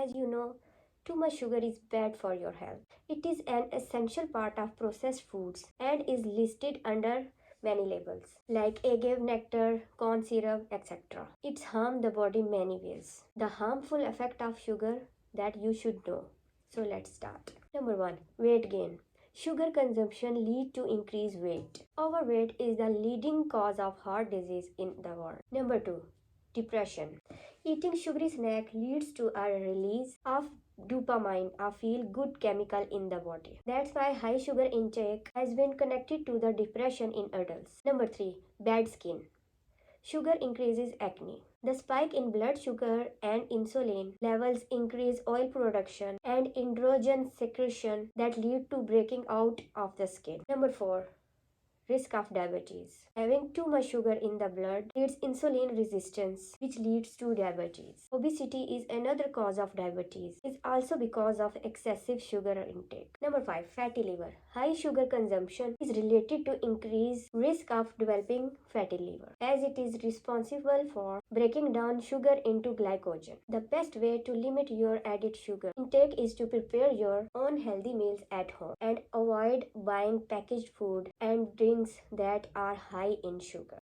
As you know, too much sugar is bad for your health. It is an essential part of processed foods and is listed under many labels like agave nectar, corn syrup, etc. It's harm the body many ways. The harmful effect of sugar that you should know. So let's start. Number 1, weight gain. Sugar consumption lead to increased weight. Overweight is the leading cause of heart disease in the world. Number 2, depression. Eating sugary snack leads to a release of dopamine, a feel good chemical in the body. That's why high sugar intake has been connected to the depression in adults. Number 3, bad skin. Sugar increases acne. The spike in blood sugar and insulin levels increase oil production and androgen secretion that lead to breaking out of the skin. Number 4, risk of diabetes. Having too much sugar in the blood leads insulin resistance, which leads to diabetes. Obesity is another cause of diabetes. It's also because of excessive sugar intake. Number 5, fatty liver. High sugar consumption is related to increased risk of developing fatty liver, as it is responsible for breaking down sugar into glycogen. The best way to limit your added sugar intake is to prepare your own healthy meals at home and avoid buying packaged food and drinks that are high in sugar.